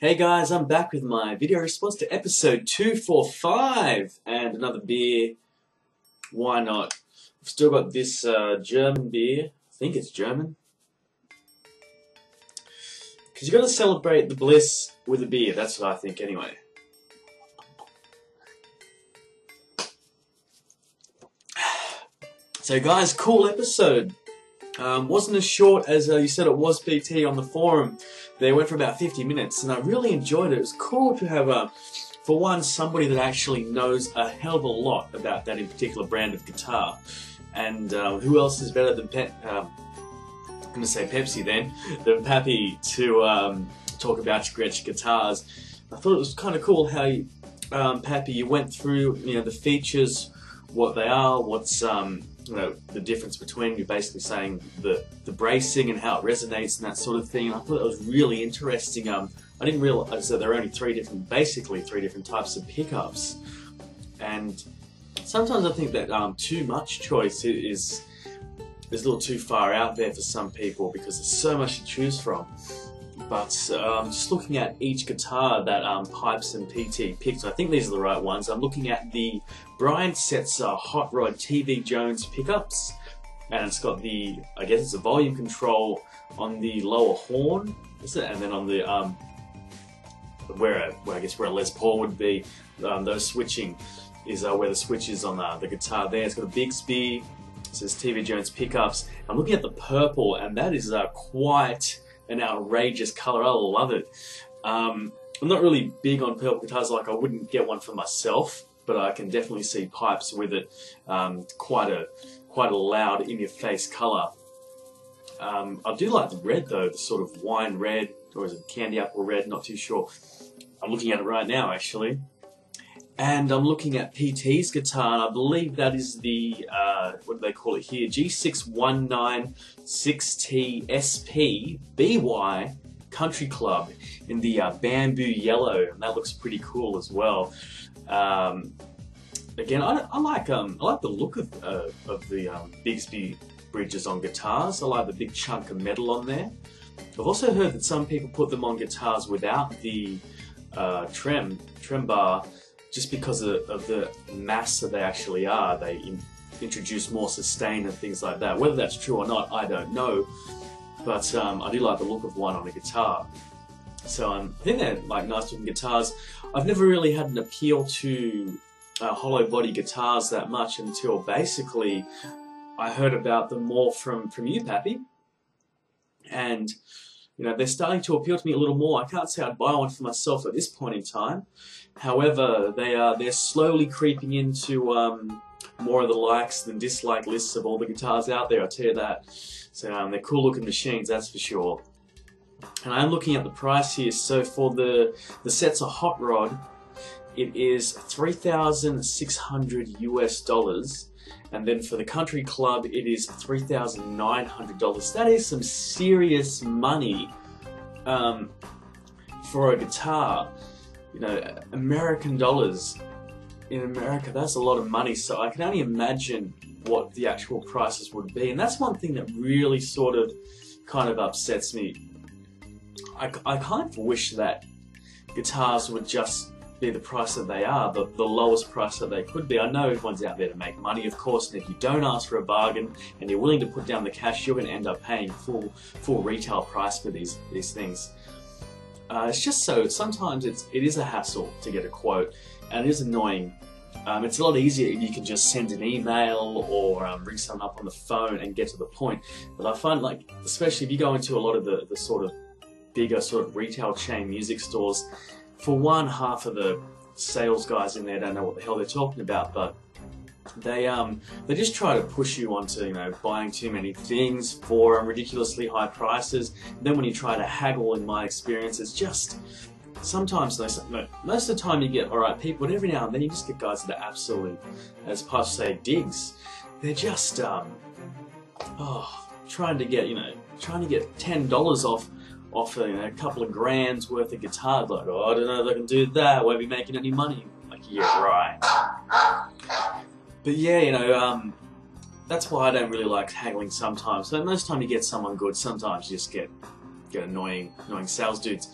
Hey guys, I'm back with my video response to episode 245 and another beer. Why not? I've still got this German beer. I think it's German. Because you got to celebrate the bliss with a beer. That's what I think anyway. So guys, cool episode. Wasn't as short as you said it was, BT, on the forum. They went for about 50 minutes, and I really enjoyed it. It was cool to have, for one, somebody that actually knows a hell of a lot about that in particular brand of guitar. And who else is better than I'm going to say Pepsi then, than Pappy to talk about Gretsch guitars. I thought it was kind of cool how you, Pappy, you went through, the features, what they are, what's the difference between. You're basically saying the bracing and how it resonates and that sort of thing. And I thought that was really interesting. I didn't realize that there are only basically three different types of pickups. And sometimes I think that too much choice is a little too far out there for some people because there's so much to choose from. But just looking at each guitar that Pipes and PT picked, I think these are the right ones. I'm looking at the Brian Setzer Hot Rod TV Jones pickups, and it's got the, I guess it's a volume control on the lower horn, is it? And then on the where I guess where a Les Paul would be, those switching is where the switch is on the guitar there. It's got a Bixby, it says TV Jones pickups. I'm looking at the purple, and that is quite an outrageous color. I love it. I'm not really big on purple guitars, like I wouldn't get one for myself, but I can definitely see Pipes with it. Quite a loud, in-your-face color. I do like the red though, the sort of wine red, or is it candy apple red? Not too sure. I'm looking at it right now actually, and I'm looking at PT's guitar, and I believe that is the what do they call it here? G619 6T SP BY Country Club in the bamboo yellow, and that looks pretty cool as well. Again, I like the look of the Bixby bridges on guitars. I like the big chunk of metal on there. I've also heard that some people put them on guitars without the trem bar, just because of the mass that they actually are. They introduce more sustain and things like that. Whether that's true or not, I don't know. But I do like the look of one on a guitar. So I think they're like nice looking guitars. I've never really had an appeal to hollow body guitars that much until basically I heard about them more from you, Pappy. And they're starting to appeal to me a little more. I can't say I'd buy one for myself at this point in time. However, they're slowly creeping into more of the likes than dislike lists of all the guitars out there, I'll tell you that. So they're cool looking machines, that's for sure. And I'm looking at the price here. So for the Setzer Hot Rod, it is $3,600 US, and then for the Country Club it is $3,900. That is some serious money for a guitar. American dollars. In America, that's a lot of money, so I can only imagine what the actual prices would be. And that's one thing that really sort of kind of upsets me. I kind of wish that guitars would just be the price that they are, the lowest price that they could be. I know everyone's out there to make money, of course, and if you don't ask for a bargain and you're willing to put down the cash, you're going to end up paying full retail price for these things. It's just so, sometimes it is a hassle to get a quote, and it is annoying. It's a lot easier if you can just send an email or ring someone up on the phone and get to the point. But I find, like, especially if you go into a lot of the sort of bigger sort of retail chain music stores, for one, half of the sales guys in there don't know what the hell they're talking about, but they just try to push you onto buying too many things for ridiculously high prices. And then when you try to haggle, in my experience, it's just sometimes most of the time you get alright people, but every now and then you just get guys that are absolutely, as Pipes say, digs. They're just trying to get $10 off a couple of grand's worth of guitar. Like, oh, I don't know if I can do that, won't be making any money. Like, yeah, right. But yeah, that's why I don't really like haggling sometimes. So most of the time you get someone good, sometimes you just get annoying sales dudes.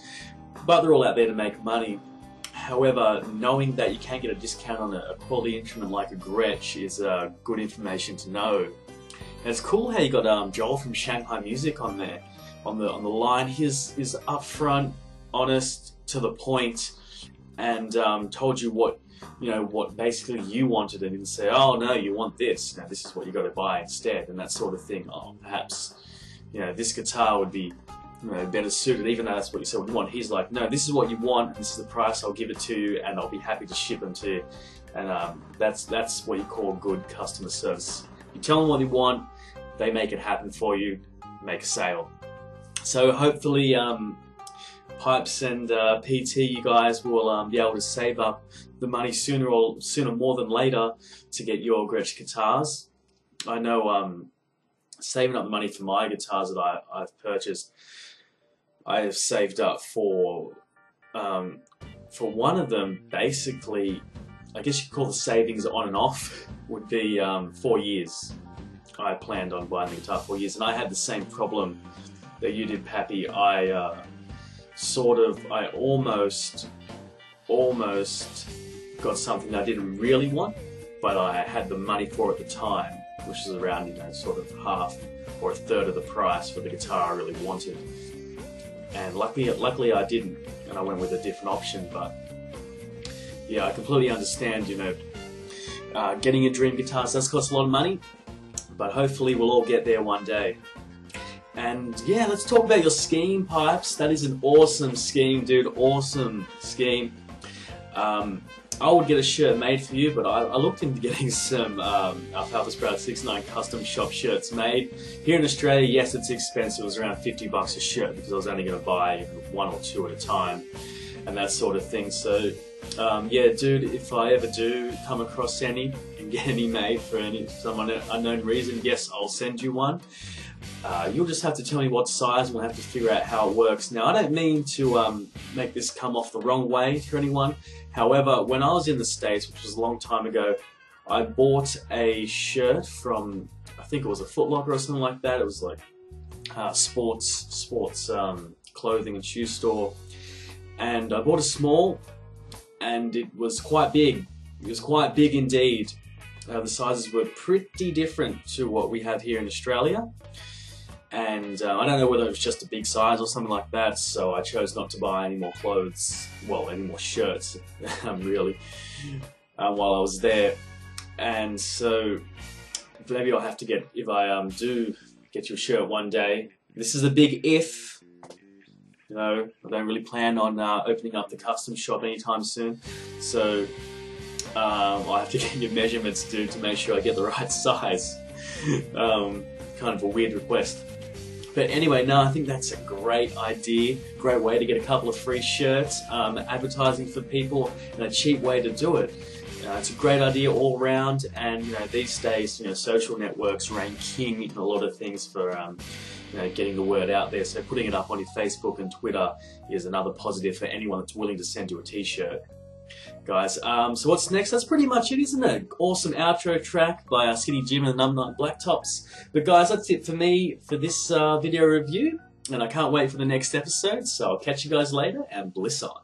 but they're all out there to make money. However, knowing that you can get a discount on a quality instrument like a Gretsch is good information to know. And it's cool how you got Joel from Shanghai Music on there, on the line. He's upfront, honest, to the point, and told you what basically you wanted, and didn't say, oh no, you want this. Now this is what you got to buy instead, and that sort of thing. Oh, perhaps this guitar would be better suited, even though that's what you said you want. He's like, no, this is what you want, and this is the price. I'll give it to you, and I'll be happy to ship them to you. And that's what you call good customer service. You tell them what you want, they make it happen for you, make a sale. So hopefully, Pipes and PT, you guys will be able to save up the money sooner more than later to get your Gretsch guitars. I know saving up the money for my guitars that I've purchased, I have saved up for one of them. Basically, I guess you could call the savings on and off, would be 4 years. I planned on buying the guitar 4 years, and I had the same problem that you did, Pappy. I almost got something I didn't really want, but I had the money for it at the time, which is around sort of half or a third of the price for the guitar I really wanted. And luckily I didn't, and I went with a different option. But yeah, I completely understand. Getting a dream guitar does cost a lot of money, but hopefully we'll all get there one day. And yeah, let's talk about your scheme, Pipes. That is an awesome scheme, dude. Awesome scheme. I would get a shirt made for you, but I looked into getting some Alfalfa Sprout 69 custom shop shirts made. Here in Australia, yes, it's expensive. It was around $50 a shirt because I was only going to buy 1 or 2 at a time and that sort of thing. So yeah, dude, if I ever do come across any and get any made for some unknown reason, yes, I'll send you one. You'll just have to tell me what size, and we'll have to figure out how it works. Now, I don't mean to make this come off the wrong way to anyone. However, when I was in the States, which was a long time ago, I bought a shirt from, I think it was a Foot Locker or something like that. It was like sports clothing and shoe store. And I bought a small, and it was quite big. It was quite big indeed. The sizes were pretty different to what we have here in Australia. And I don't know whether it was just a big size or something like that, so I chose not to buy any more clothes, well, any more shirts, really, while I was there. And so maybe I'll have to get, if I do get you a shirt one day, this is a big if. I don't really plan on opening up the custom shop anytime soon, so I'll have to get your measurements, dude, to make sure I get the right size. Kind of a weird request. But anyway, no, I think that's a great idea, great way to get a couple of free shirts, advertising for people, and a cheap way to do it. It's a great idea all around, and these days, social networks reign king in a lot of things for getting the word out there. So putting it up on your Facebook and Twitter is another positive for anyone that's willing to send you a t-shirt. Guys, so what's next? That's pretty much it, isn't it? Awesome outro track by Skinny Jim and the Numb Nut Blacktops. But guys, that's it for me for this video review, and I can't wait for the next episode, so I'll catch you guys later, and bliss on.